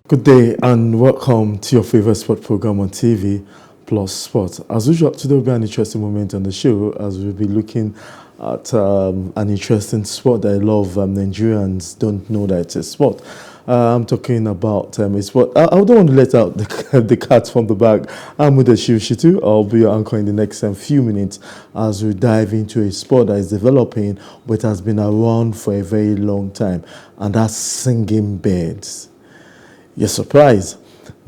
Good day and welcome to your favorite sport program on TV, Plus Sport. As usual, today will be an interesting moment on the show as we'll be looking at an interesting sport that a lot of Nigerians don't know that it's a sport. I'm talking about a sport. I don't want to let out the cat from the bag. I'm with the Shitu. I'll be your anchor in the next few minutes as we dive into a sport that is developing but has been around for a very long time, and that's singing birds. You're surprised.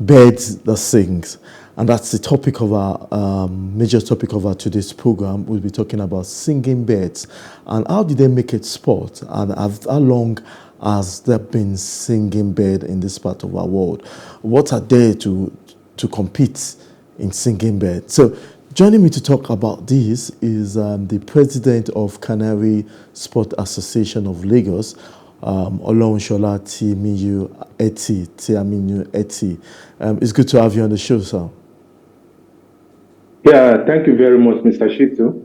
Birds that sings. And that's the topic of our major topic of our today's program. We'll be talking about singing birds and how did they make it sport, and how long has there been singing bird in this part of our world? What are there to compete in singing bird? So joining me to talk about this is the president of Canary Sport Association of Lagos, Olorunshola Tiaminu Eti. It's good to have you on the show, sir. Yeah, thank you very much, Mr. Shitu.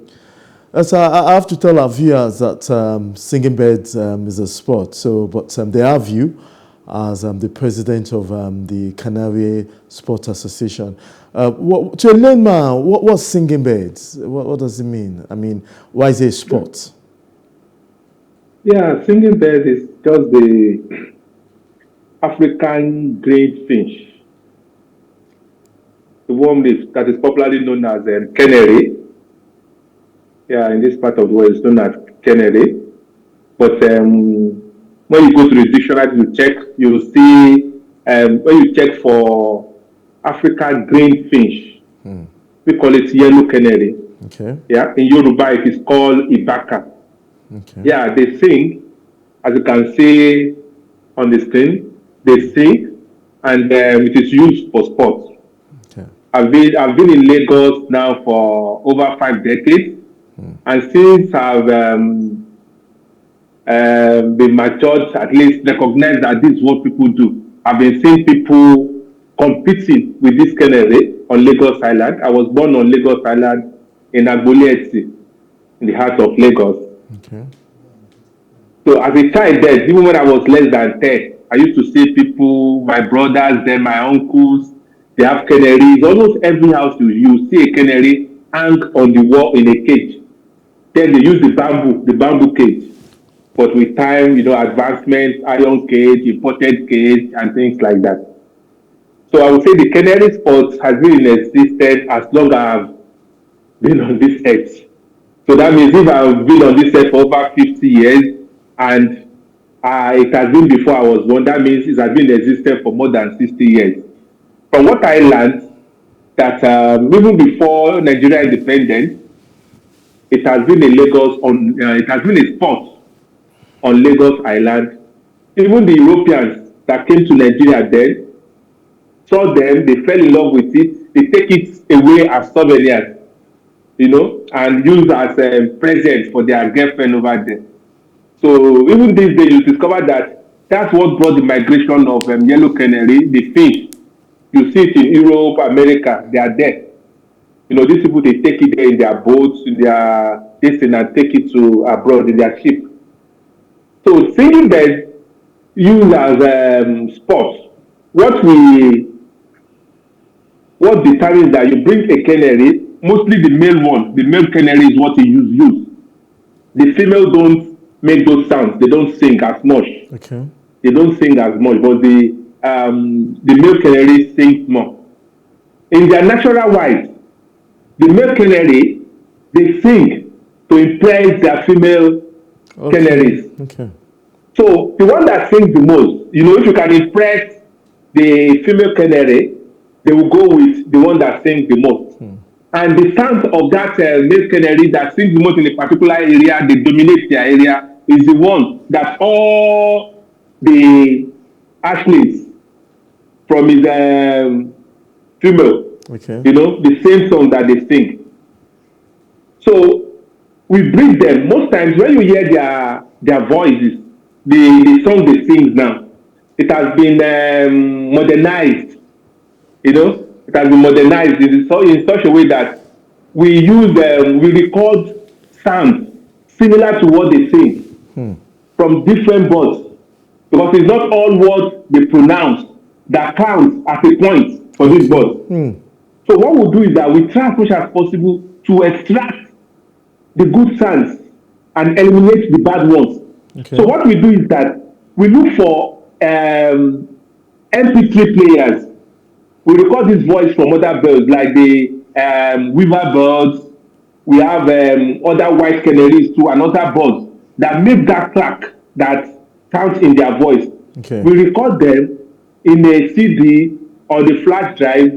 So I have to tell our viewers that singing birds is a sport. But they have you as the president of the Canary Sport Association. To a layman, what's singing birds? What does it mean? I mean, why is it a sport? Yeah, singing bird is just the African green finch, the worm-leaf that is popularly known as canary. Yeah, in this part of the world, it's known as canary. But when you go to the dictionary to check, you'll see when you check for African green finch, we call it yellow canary. Okay. Yeah, in Yoruba, it is called Ibaka. Okay. Yeah, they sing, as you can see on the screen. They sing, and it is used for sports. Okay. I've been in Lagos now for over 5 decades, and since I've been matured, at least recognized that this is what people do. I've been seeing people competing with this canary on Lagos Island. I was born on Lagos Island in Agbolieti, in the heart of Lagos. Okay. So as a child then, even when I was less than 10, I used to see people, my brothers, then my uncles, they have canaries. Almost every house you see a canary hang on the wall in a cage. Then they use the bamboo cage. But with time, advancement, iron cage, imported cage, and things like that. So I would say the canary sport has been in existence as long as I've been on this earth. So that means if I've been on this earth for over 50 years, and it has been before I was born, that means it has been in existence for more than 60 years. From what I learned, that even before Nigeria independence, it has been it has been a sport on Lagos Island. Even the Europeans that came to Nigeria then saw them, they fell in love with it, they take it away as souvenirs, and use as a present for their girlfriend over there. So even these days, you discover that that's what brought the migration of yellow canary, the fish. You see it in Europe, America, they are there. These people, they take it there in their boats, in their this thing, and take it to abroad in their ship. So singing birds used as sports. What determines that you bring a canary, mostly the male canary is what you use. The female don't make those sounds. They don't sing as much. Okay. They don't sing as much, but the male canary sings more. In their natural wise, the male canary, they sing to impress their female canaries. Okay. So the one that sings the most, if you can impress the female canary, they will go with the one that sings the most. And the sound of that male canary that sings the most in a particular area, they dominate their area, is the one that all the athletes from his female, the same song that they sing. So we breed them. Most times when you hear their voices, the song they sing now, it has been modernized. It has been modernized in such a way that we record sounds similar to what they sing from different birds, because it's not all what they pronounce that counts as a point for this bird. So what we'll do is that we try as much as possible to extract the good sounds and eliminate the bad ones. Okay. So what we do is that we look for MP3 players. We record this voice from other birds like the weaver birds. We have other white canaries too and other birds that make that track that counts in their voice. Okay. We record them in a CD or the flash drive,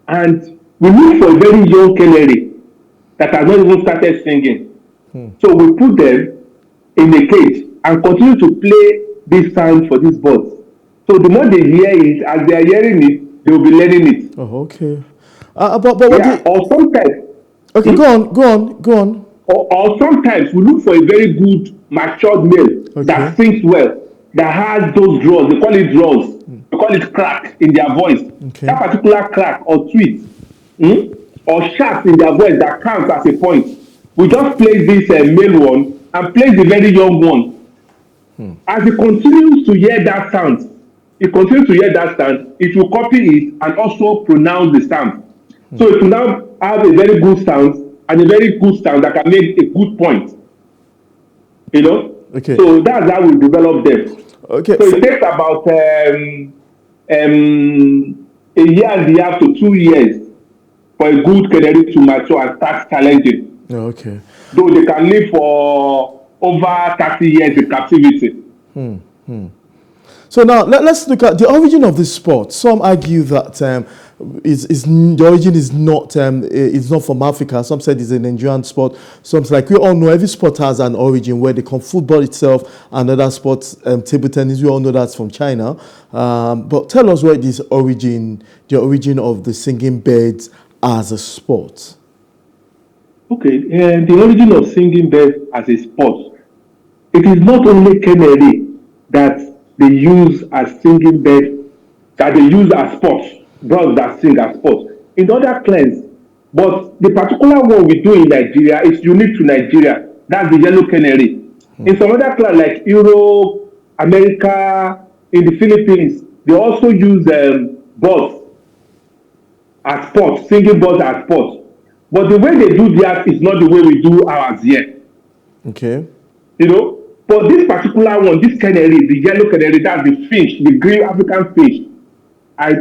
and we look for a very young canary that has not even started singing. So we put them in a cage and continue to play this sound for these birds. So the more they hear it, as they are hearing it, they will be learning it. Oh, okay. But what Yeah, or sometimes. Okay, go on. Or sometimes we look for a very good matured male that sings well, that has those draws. They call it draws. They call it crack in their voice. Okay. That particular crack or tweet or sharp in their voice that counts as a point. We just play this male one and play the very young one. As it continues to hear that sound, it will copy it and also pronounce the sound. So it will now have a very good sound and a very good sound that can make a good point. You know? Okay. So that's how we develop them. Okay. So it takes about a year and a half to 2 years for a good canary to mature and start challenging. Okay. Though they can live for over 30 years in captivity. So now let's look at the origin of this sport. Some argue that the origin is not from Africa. Some said it's a Nigerian sport. Some like we all know every sport has an origin. Where they come football itself and other sports, table tennis, we all know that's from China. But tell us where the origin of the singing birds as a sport. Okay, the origin of singing birds as a sport. It is not only canary that they use as singing birds, that they use as sports, birds that sing as sports. In other clans, but the particular one we do in Nigeria is unique to Nigeria. That's the yellow canary. In some other clans like Europe, America, in the Philippines, they also use birds as sports, singing birds as sports. But the way they do that is not the way we do ours here. Okay. You know, but this particular one, this canary, the yellow canary, that's the finch, the green African finch. I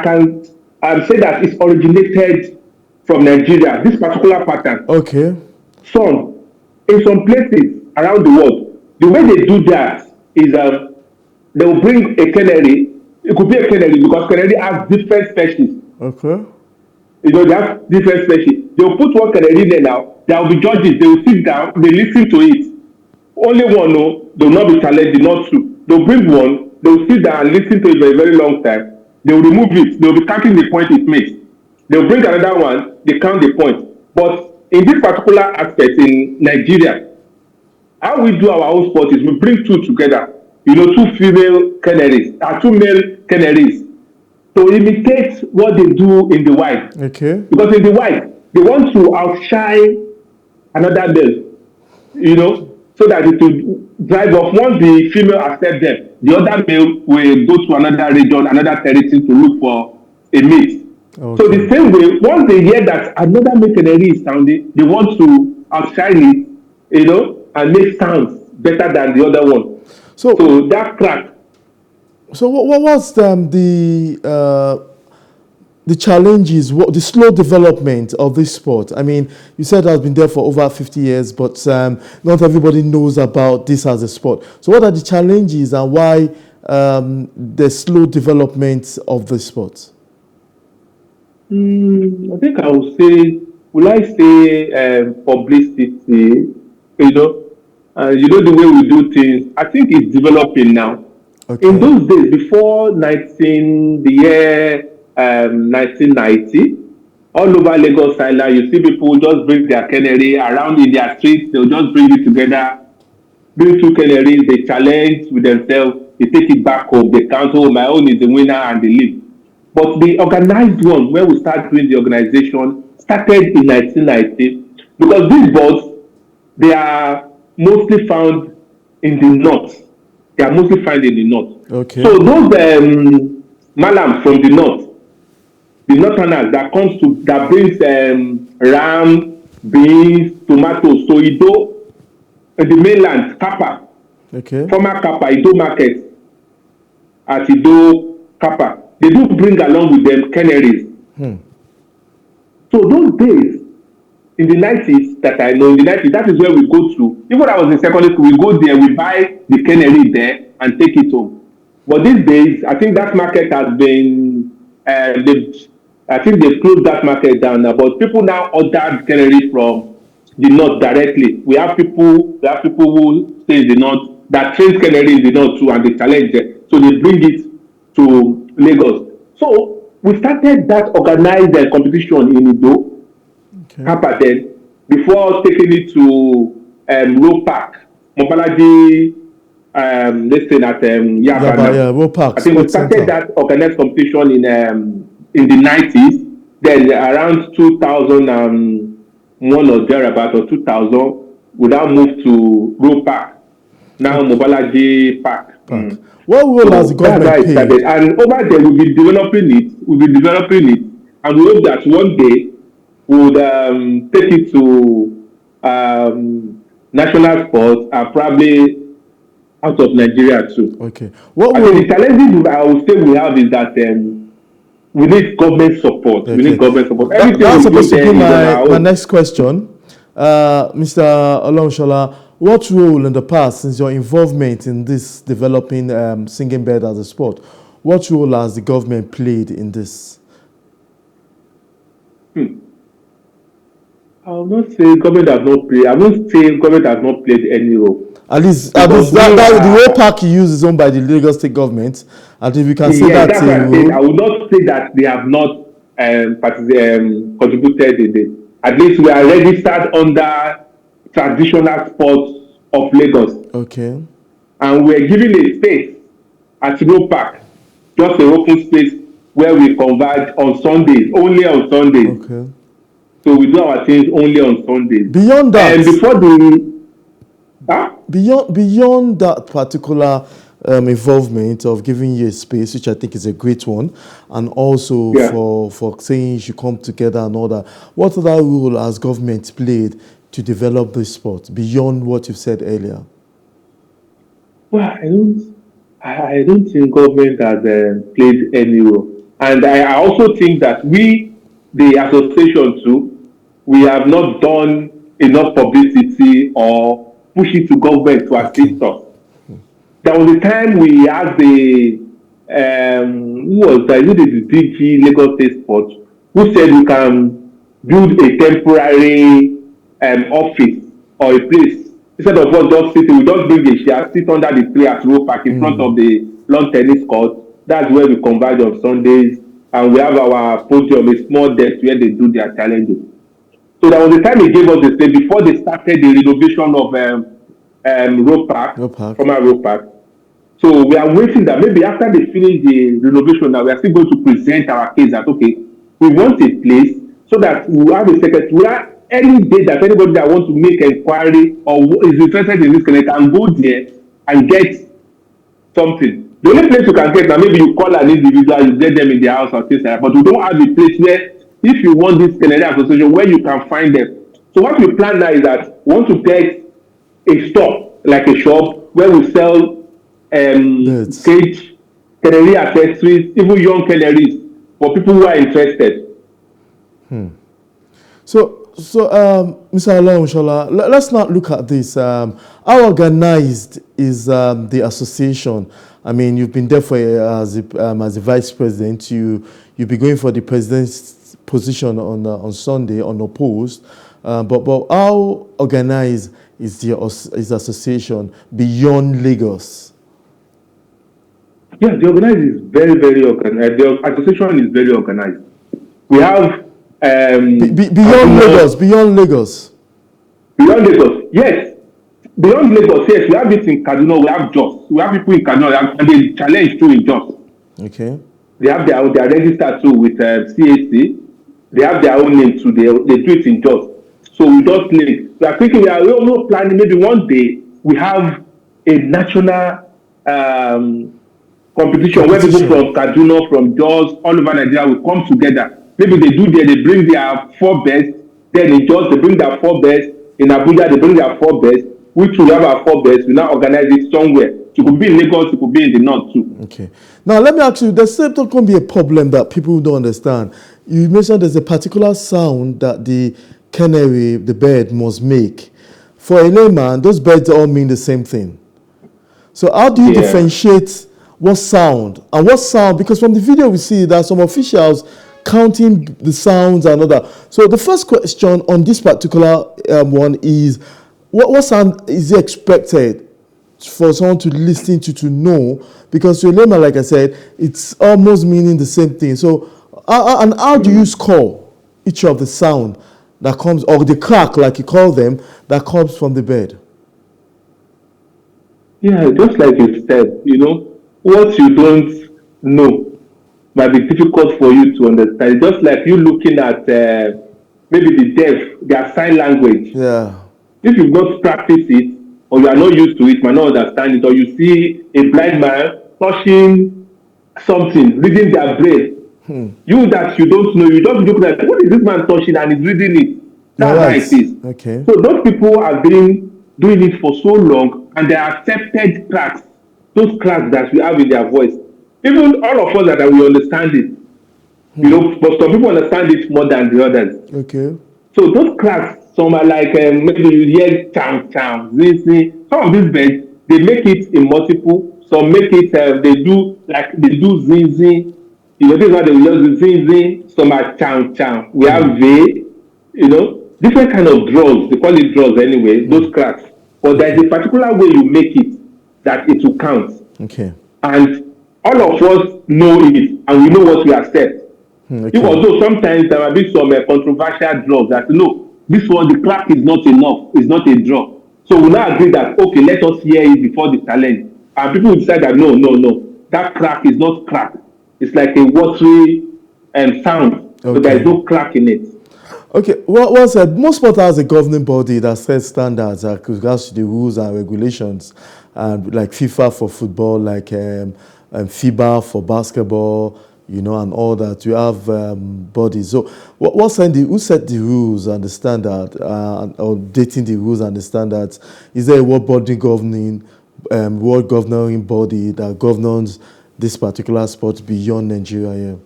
can say that it's originated from Nigeria. This particular pattern. Okay. In some places around the world, the way they do that is they will bring a canary. It could be a canary because canary has different species. Okay. You know, they have different species. They will put one canary there now. There will be judges. They will sit down. They listen to it. Only one, no, they will not be challenged, not two. They will bring one. They will sit down and listen to it for a very long time. They will remove it. They will be counting the point it makes. They will bring another one. They count the point. But in this particular aspect in Nigeria, how we do our own sport is we bring two together. You know, two female canaries, two male canaries, to imitate what they do in the wild. Okay. Because in the wild, they want to outshine another male, you know, so that it will drive off. Once the female accepts them, the other male will go to another region, another territory to look for a mate. Okay. So the same way, once they hear that another male canary is sounding, they want to outshine it, you know, and make sounds better than the other one. So that crack. So what was the challenges, the slow development of this sport? I mean, you said it has been there for over 50 years, but not everybody knows about this as a sport. So what are the challenges and why the slow development of the sport? I think I would say, publicity, you know, the way we do things, I think it's developing now. Okay. In those days, before the year 1990, all over Lagos Island, you see people just bring their canary around in their streets. They'll just bring it together, bring two canaries, they challenge with themselves, they take it back home, they count, oh, my own is the winner, and they leave. But the organized one, when we start doing the organization, started in 1990, because these birds, they are mostly found in the north. They are mostly found in the north. Okay. So those Malam from the north, the northerners that brings ram, beans, tomatoes. So Ido, in the mainland, Kappa, Okay. former Kappa, Ido market at Ido Kappa. They do bring along with them canaries. So those days, in the 90s that I know, in the 90s, that is where we go to. Even when I was in secondary school, we go there, we buy the canary there and take it home. But these days, I think that market has been, I think they've closed that market down now. But people now order canary from the north directly. We have people who stay in the north that train canary in the north too, and they challenge them. So they bring it to Lagos. So we started that organized competition in Ido. Okay. Kappa then, before taking it to Road Park, Mobalaji, let's say at Yaba now. Yeah, Road Park, I think we Sports started Center. that organized competition in the 90s. Then around 2001 or thereabout, or 2000, we now moved to Road Park. Now Mobalaji Park. What role has the That's how government it started. played? And over there, we'll be developing it. And we hope that one day we would take it to national sports and probably out of Nigeria too. Okay. What I think role? the challenges I would say we have is that we need government support. Okay. We need government support. That's Everything we do supposed to there be is on our my own. next question. Mr. Olonshola, what role in the past, since your involvement in this developing singing bird as a sport, what role has the government played in this? I will not say government has not played. I won't say government has not played any role. At least Because that the are, whole park you use is owned by the Lagos State government. And if you can say yes, that's that's what a I said. role. I will not say that they have not contributed in it. At least we are registered under traditional sports of Lagos. Okay. And we're given a space at Road Park, just an open space where we converge on Sundays, only on Sundays. Okay. So we do our things only on Sundays. Beyond that, And before the beyond that particular involvement of giving you a space, which I think is a great one, and also for saying you should come together and all that, what other role has government played to develop this sport beyond what you've said earlier? Well, I don't think government has played any role. And I also think that we, the association too, we have not done enough publicity or push it to government to assist us. There was a time we asked the who was that? Who did the DG Lagos State Sports, who said we can build a temporary office or a place. Instead of us just sitting, we just bring a chair, sit under the tree at Road Park in front of the lawn tennis court. That's where we converge on Sundays, and we have our podium, a small desk where they do their challenges. So there was a time they gave us the space before they started the renovation of Road Park, former Road Park. So we are waiting that maybe after they finish the renovation, now we are still going to present our case that okay, we want a place so that we have a secretary. We are any day that anybody that wants to make inquiry or is interested in this connect and go there and get something. The only place you can get now, maybe you call an individual, you get them in their house or things like that. But we don't have a place where, if you want this Canadian association, where you can find them. So what we plan now is that we want to get a store, like a shop, where we sell cage, canary accessories, even young canaries, for people who are interested. So, Mr. Olonshola, let's not look at this. How organized is the association? I mean, you've been there for as a vice president. You'll be going for the president's position on Sunday, unopposed. But how organized is the association beyond Lagos? Yeah, the organized is very, very organized. The association is very organized. We have beyond Lagos. Beyond Lagos, yes. Beyond Lagos, yes. We have it in Kaduna. We have Jos. We have people in Kaduna, and they challenge too in Jos. Okay. They have their registered too with CAC. They have their own name too. They do it in Jos. So we just link. We are thinking. We are also planning. Maybe one day we have a national competition where people from Kaduna, from Jos, all over Nigeria will come together. Maybe they do there, they bring their 4 best. Then in Jos, they bring their 4 best. In Abuja, they bring their 4 best. Which we have our 4 best. We now organize it somewhere. It could be in Lagos, it could be in the north too. Okay. Now, let me ask you, there's not going to be a problem that people don't understand. You mentioned there's a particular sound that the canary, the bird, must make. For a layman, those birds all mean the same thing. So how do you differentiate what sound? And what sound, because from the video we see that some officials counting the sounds and all that. So the first question on this particular one is, what sound is expected for someone to listen to know? Because to a layman, like I said, it's almost meaning the same thing. So, and how do you score each of the sound that comes, or the crack, like you call them, that comes from the bird? Yeah, just like you said, what you don't know might be difficult for you to understand. Just like you looking at maybe the deaf, their sign language. Yeah. If you've not practiced it, or you are not used to it, might not understand it, or you see a blind man touching something, reading their brain. You that you don't know, you just look at what is this man touching and he's reading it. That's how it is. Okay. So those people have been doing it for so long, and they accepted cracks, those cracks that we have in their voice. Even all of us that we understand it, but some people understand it more than the others. Okay. So those cracks, some are like maybe you hear cham cham, zing. Some of these birds, they make it in multiple. Some make it they do zing zing. This is why they will use zing zing. Some are cham cham. We have ve, different kind of draws. They call it draws anyway. Those cracks. But there is a particular way you make it that it will count. Okay. And all of us know it, and we know what we accept. Okay. Although sometimes there might be some controversial draws that this one, the crack is not enough, it's not a draw. So we now agree that okay, let us hear it before the challenge. And people will decide that no, that crack is not crack. It's like a watery sound. Okay. So there is no crack in it. Okay, well said. Most sport has a governing body that sets standards with regards to the rules and regulations, like FIFA for football, like FIBA for basketball, and all that. You have bodies. So who set the rules and the standard, or dating the rules and the standards? Is there a world governing body that governs this particular sport beyond Nigeria?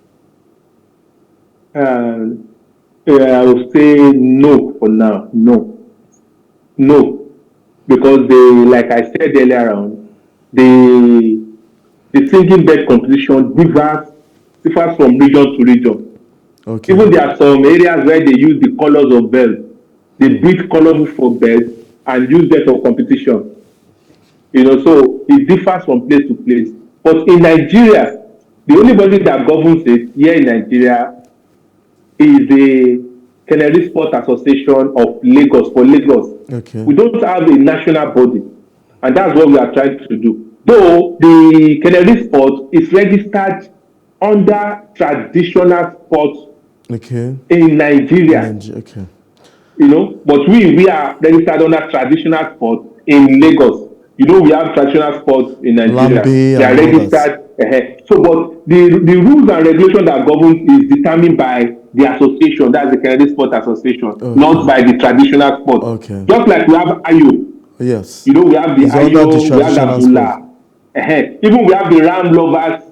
I would say no for now. No. Because like I said earlier on, the singing bird competition differs from region to region. Okay. Even there are some areas where they use the colors of birds. They breed colorful for birds and use them for competition. So it differs from place to place. But in Nigeria, the only body that governs it here in Nigeria is the Canary Sport Association of Lagos, for Lagos. Okay. We don't have a national body, and that's what we are trying to do. Though the Canary Sport is registered under traditional sports in Nigeria. Okay. But we are registered under traditional sports in Lagos. We have traditional sports in Nigeria. They are registered. So, but the rules and regulations that govern is determined by the association, that's the Canary Sport Association, not by the traditional sport. Okay. Just like we have Ayo. Yes. We have the Ayo, we have the Abdullah. Even we have the Ram Lovers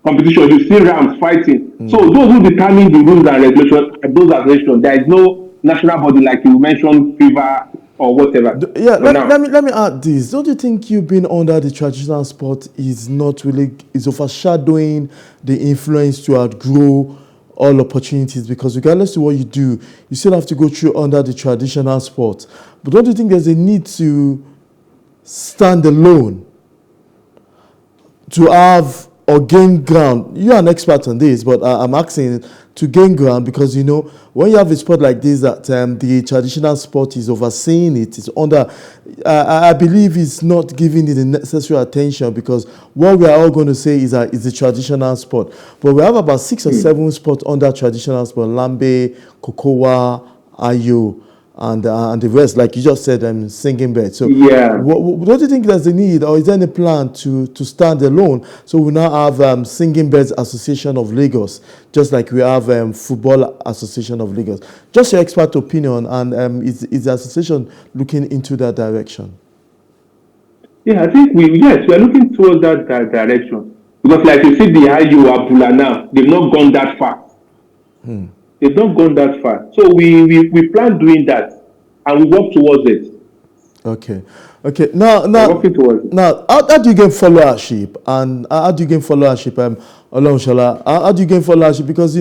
competition. You see Rams fighting. So those who determine the rules and regulations are those associations. There is no national body like you mentioned, FIFA or whatever. Let me add this. Don't you think you being under the traditional sport is overshadowing the influence to outgrow all opportunities? Because regardless of what you do, you still have to go through under the traditional sport. But don't you think there's a need to stand alone to have or gain ground? You're an expert on this, but I'm asking to gain ground because, when you have a sport like this that the traditional sport is overseeing it's under, I believe it's not giving it the necessary attention, because what we are all going to say is that it's a traditional sport. But we have about 6 or 7 sports under traditional sport: Lambe, Kokowa, Ayo. and the rest, like you just said, singing birds. So, Yeah. what do you think there's a need, or is there any plan to stand alone? So we now have Singing Birds Association of Lagos, just like we have Football Association of Lagos. Just your expert opinion, and is the association looking into that direction? Yeah, I think we are looking towards that direction. Because like you see the IU Abula now, they've not gone that far. They've not gone that far. So we plan doing that and we work towards it. Okay. Now, Working towards it. how do you gain followership, and how do you gain followership? Olorunsola, how do you gain followership? Because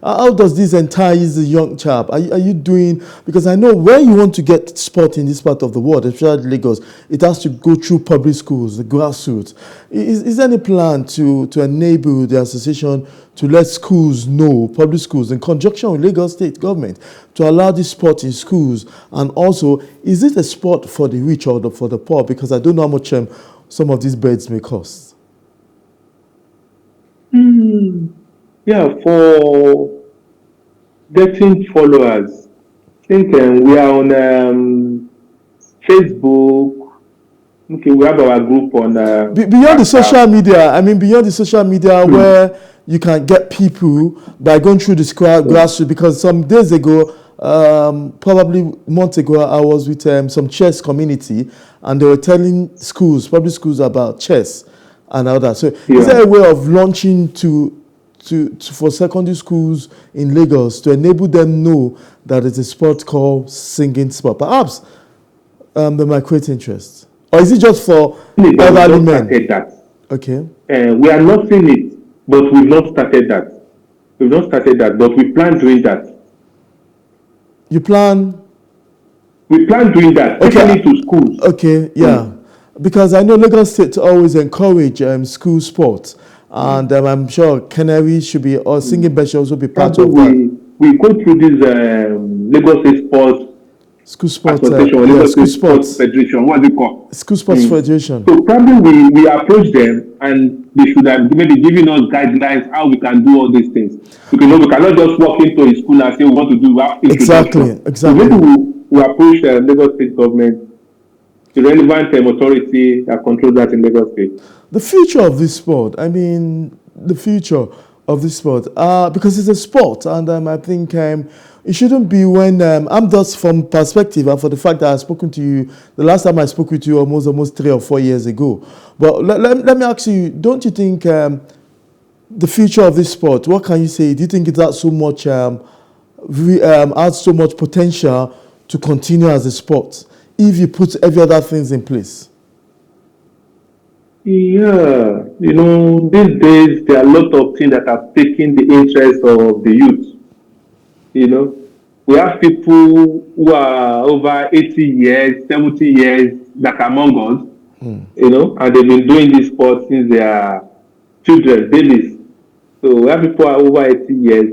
how does this entice the young chap? Are you doing? Because I know when you want to get sport in this part of the world, especially Lagos, it has to go through public schools, the grassroots. Is there any plan to enable the association to let schools know, public schools, in conjunction with Lagos State government, to allow this sport in schools? And also, is it a sport for the rich or for the poor? Because I don't know how much some of these birds may cost. Yeah, for getting followers, I think we are on Facebook. Okay, we have our group on beyond the social media. Beyond the social media, where you can get people by going through the grassroots. Because some days ago, probably months ago, I was with some chess community, and they were telling schools, public schools, about chess and all that. So, is there a way of launching for secondary schools in Lagos to enable them know that it's a sport called singing sport? Perhaps they might create interest. Or is it just for elderly men? That. Okay. We are not seeing it, but we've not started that. We've not started that, but we plan doing that. You plan? We plan doing that, especially to schools. Okay, yeah. Because I know Lagos State always encourage school sports. And I'm sure Canary should be, or Singing Birds should also be part of that. We go through this Lagos State Sports School Sports Association, Lagos State Sports Federation, what they call? School Sports Federation. So probably we approach them, and they should have maybe giving us guidelines how we can do all these things. Because we cannot just walk into a school and say we want to do. We have Exactly. So maybe we approach the Lagos State government, the relevant authority that controls that in Lagos State. The future of this sport, the future of this sport, because it's a sport, and I think it shouldn't be when, I'm just from perspective, and for the fact that I've spoken to you, the last time I spoke with you almost 3 or 4 years ago. But let me ask you, don't you think the future of this sport, what can you say? Do you think it has so much, has so much potential to continue as a sport if you put every other things in place? Yeah, these days there are a lot of things that have taken the interest of the youth. We have people who are over 80 years, 70 years that are among us, and they've been doing this sport since they are children, babies. So we have people who are over 80 years.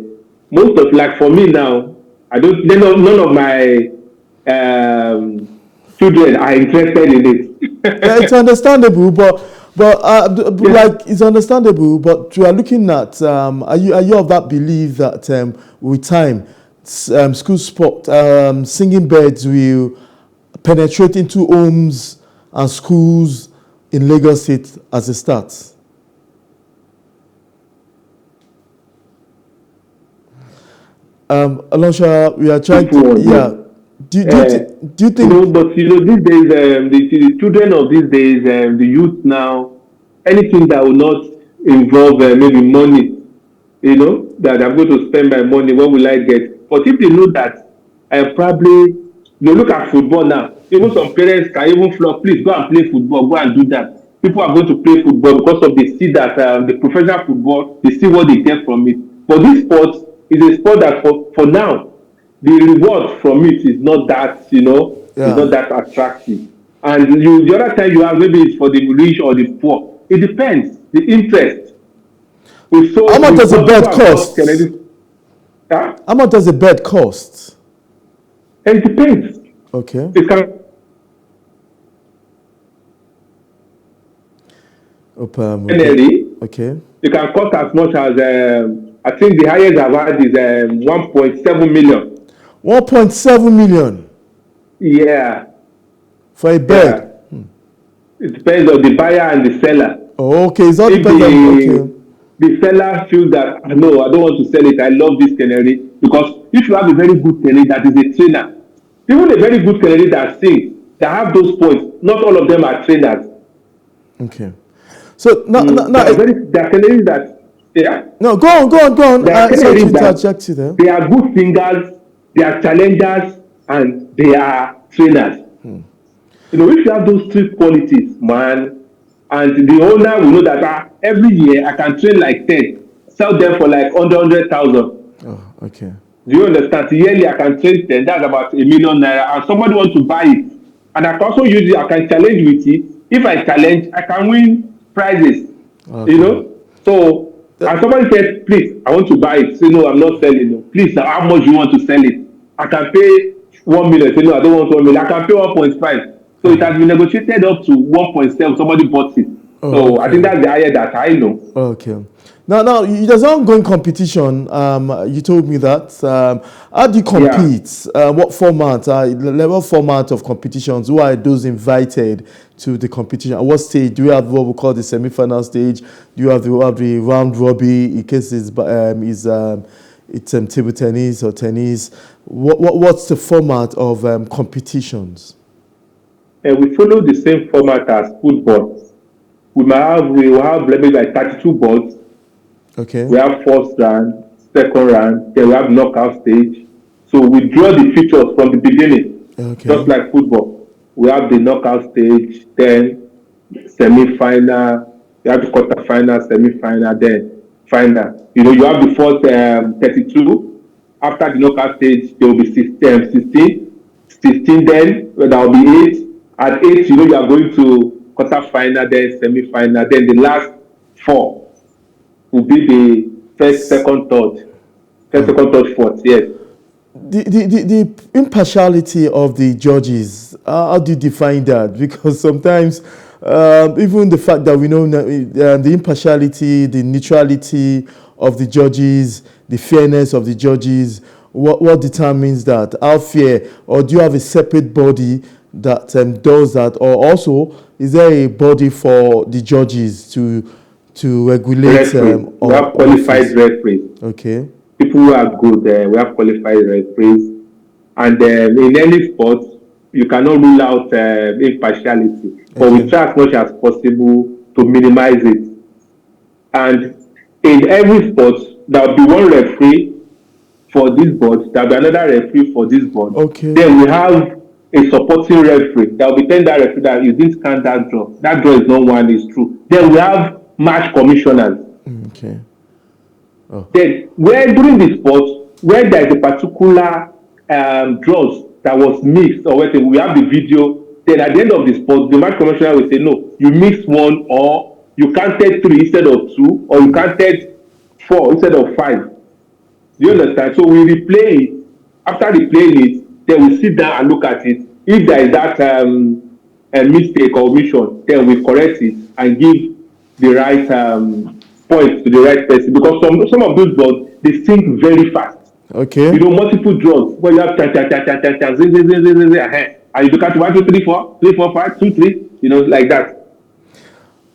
Most of, like for me now, none of my children are interested in it. Yeah, it's understandable, but like it's understandable. But we are looking at are you of that belief that with time, school sport, Singing Birds will penetrate into homes and schools in Lagos State as a start? Alonsha, we are trying to Do you think? But these days, the children of these days, the youth now, anything that will not involve maybe money, that I'm going to spend my money, what will I get? But if they know that, probably they look at football now. Even some parents can even flock, please go and play football, go and do that. People are going to play football because they see that the professional football, they see what they get from it. But this sport is a sport that for now, the reward from it is not that, is not that attractive. And the other time you have, maybe it's for the rich or the poor. It depends. The interest. How much does a bed cost? How much does a bed cost? It depends. Okay. It can. Okay. It can cost as much as I think the highest I've had is 1.7 million. 1.7 million. Yeah, For a yeah. bed. It depends on the buyer and the seller. Oh, okay, it's all If depends on, okay. the seller feels that no, I don't want to sell it, I love this canary, because if you have a very good canary that is a trainer, even a very good canary that sings, that have those points, not all of them are trainers. Okay. So now, There are canaries that, yeah, no, go on. there are Sorry to canaries that interject you there. they are good singers, they are challengers, and they are trainers. You know, if you have those three qualities, man, and the owner will know that every year I can train like 10, sell them for like 100,000. Oh, okay. Do you understand? Yearly I can train 10, that's about ₦1,000,000, and somebody wants to buy it. And I can also use it, I can challenge with it. If I challenge, I can win prizes. You Okay. know? So, and somebody says, please, I want to buy it. Say, no, I'm not selling it. Please, now, how much you want to sell it? I can pay 1 million. Say, no, I don't want 1 million. I can pay 1.5. So it has been negotiated up to 1.7. Somebody bought it. Oh, So I think okay. that's the higher that I know. Okay. Now, there's ongoing competition. You told me that. How do you Yeah. compete? What format? Level format of competitions? Who are those invited to the competition? At what stage? Do you have what we call the semi-final stage? Do you have the round robin in case it's table tennis or tennis? What's the format of competitions? And we follow the same format as football. We will have maybe like 32 balls. Okay. We have first round, second round, then we have knockout stage. So we draw the features from the beginning, just Okay. like football. We have the knockout stage, then semi-final, you have the quarter-final, semi-final, then final. You know, you have the first 32. After the knockout stage, there will be 16, then there will be 8. At 8, you know, you are going to quarter-final, then semi-final, then the last 4 will be the first, Oh. second, third, fourth. Yes. The impartiality of the judges, how do you define that? Because sometimes, even the fact that we know the impartiality, the neutrality of the judges, the fairness of the judges, what determines that? How fair? Or do you have a separate body that does that? Or also, is there a body for the judges to regulate Referees. We on have qualified office? referees. Okay. People who are good, we have qualified referees. And in any sport, you cannot rule out impartiality. But we Okay. try as much as possible to minimize it. And in every sport, there will be one referee for this board, there will be another referee for this board. Okay. Then we have a supporting referee. There will be 10 that referee that you didn't count that draw. That draw is not one, it's true. Then we have match commissioners. Okay. Oh. Then where during the sport, where there is a particular draws that was mixed or whatever, we have the video. Then at the end of the sport, the match commissioner will say, no, you mixed one, or you counted 3 instead of 2, or you counted 4 instead of 5. Do you understand? So we replay it. After replaying it, then we sit down and look at it. If there is that a mistake or omission, then we correct it and give the right point to the right person. Because some of those boards, they think very fast. Okay. You know, multiple draws where you have and you look at 1, 2, 3, 4, 3, 4, 5, 2, 3, you know, like that.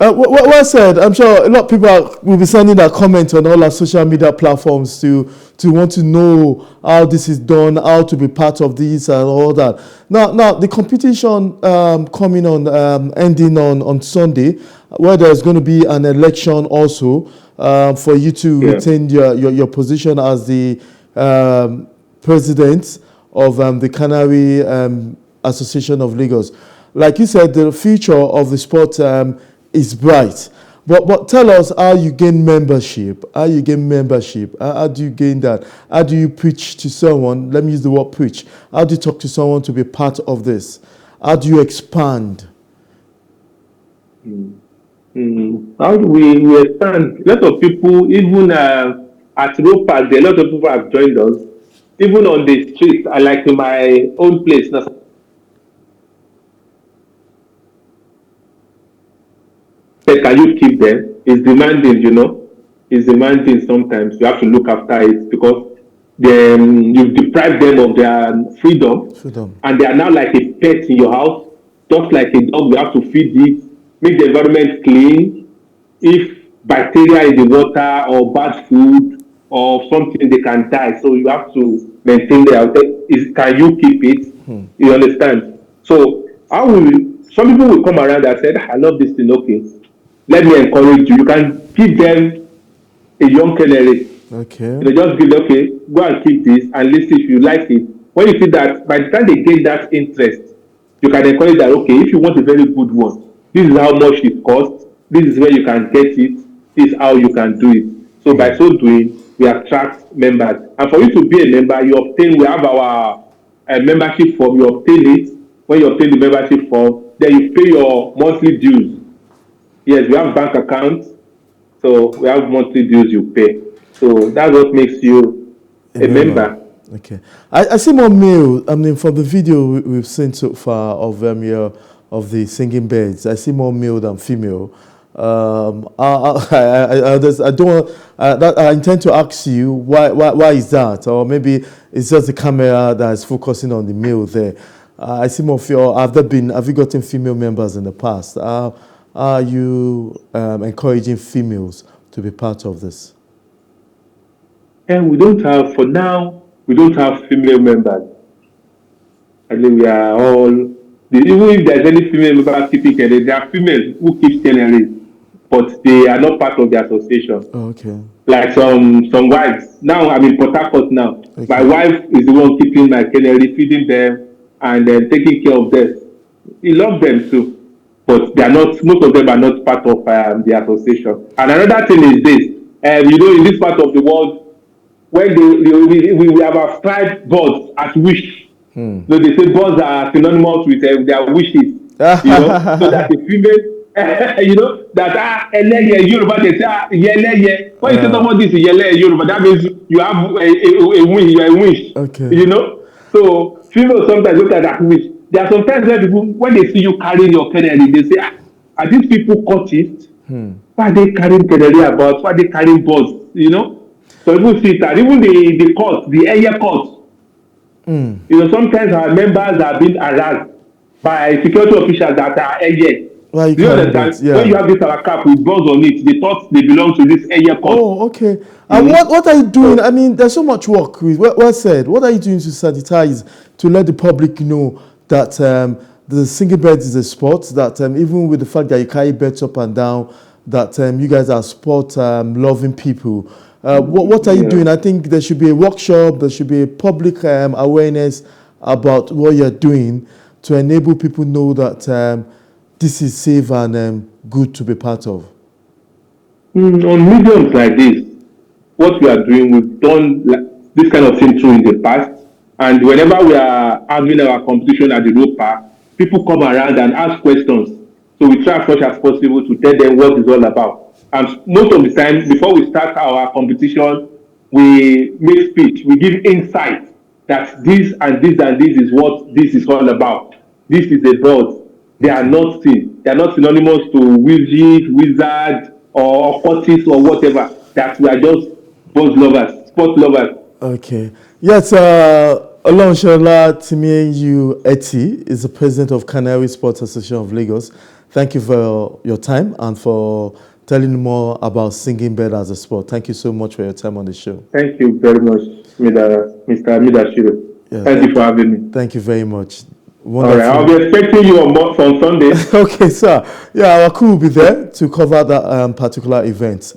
Well said. I'm sure a lot of people will be sending their comments on all our social media platforms to want to know how this is done, how to be part of this and all that. Now the competition coming on, ending on Sunday, where there's going to be an election also for you to Yeah. retain your position as the president of the Canary Association of Lagos. Like you said, the future of the sport is bright. But tell us how you gain membership. How you gain membership. How do you gain that? How do you preach to someone? Let me use the word preach. How do you talk to someone to be part of this? How do you expand? How do we expand? A lot of people, even at Road Park, a lot of people have joined us. Even on the street, I like in my own place now. Say, can you keep them? It's demanding, you know. It's demanding sometimes. You have to look after it because you've deprived them of their freedom, Freedom. and they are now like a pet in your house, just like a dog. You have to feed it, make the environment clean. If bacteria in the water or bad food or something, they can die. So you have to maintain can you keep it? You understand? So how will some people will come around and say, I love this thing, okay. Let me encourage you. You can give them a young canary. Okay. Just give them, okay, go and keep this and listen if you like it. When you see that, by the time they gain that interest, you can encourage that, okay, if you want a very good one, this is how much it costs, this is where you can get it, this is how you can do it. So by so doing, we attract members. And for you to be a member, we have our membership form, you obtain it. When you obtain the membership form, then you pay your monthly dues. Yes, we have bank accounts, so we have monthly dues you pay. So that's what makes you a member. Okay. I see more male. I mean, from the video we've seen so far of the singing birds, I see more male than female. I don't. I intend to ask you why is that, or maybe it's just the camera that is focusing on the male there. I see more female. Have you gotten female members in the past? Are you encouraging females to be part of this? And we don't have female members. I think we are all, even if there's any female member keeping Kennedy, there are females who keep Kennedy, but they are not part of the association. Okay. Like some wives. Now I'm in Port Harcourt now. Okay. My wife is the one keeping my Kennedy, feeding them and then taking care of them. He loves them too. But they are not. Most of them are not part of the association. And another thing is this: in this part of the world, when we have ascribed birds as wish. So they say birds are synonymous with their wishes. So that the female, that eleye Yoruba they say yeleye. When you say someone this is yeleye Yoruba, that means you have a wish. You are a wish. Okay. So females sometimes look at that wish. There are sometimes where people, when they see you carrying your canary, they say, are these people cultists? Why are they carrying canary about? Why are they carrying birds? So people see that even the court, the area court, sometimes our members are being harassed by security officials that are area. Well, you understand? Yeah. When you have this cap with birds on it, they thought they belong to this area court. Oh, okay. And what are you doing? I mean, there's so much work. Well said. What are you doing to sanitize, to let the public know that the singing birds is a sport, that even with the fact that you carry birds up and down, that you guys are sport loving people. What are you doing? I think there should be a workshop, there should be a public awareness about what you're doing to enable people know that this is safe and good to be part of. On mediums like this, what we are doing, we've done this kind of thing through in the past. And whenever we are having our competition at the road park, people come around and ask questions. So we try as much as possible to tell them what it's all about. And most of the time, before we start our competition, we make speech. We give insight that this and this and this is what this is all about. This is a bird. They are not synonymous to wizard or occultist or whatever. That we are just bird lovers, sport lovers. Okay. Yes, Olonshola Timiyu Eti is the president of Canary Sports Association of Lagos. Thank you for your time and for telling more about singing bird as a sport. Thank you so much for your time on the show. Thank you very much, Mr. Midashiro. Yeah, thank you for having me. Thank you very much. Wonderful. All right, I'll be expecting you on Sunday. Okay, sir. Yeah, our crew will be there to cover that particular event.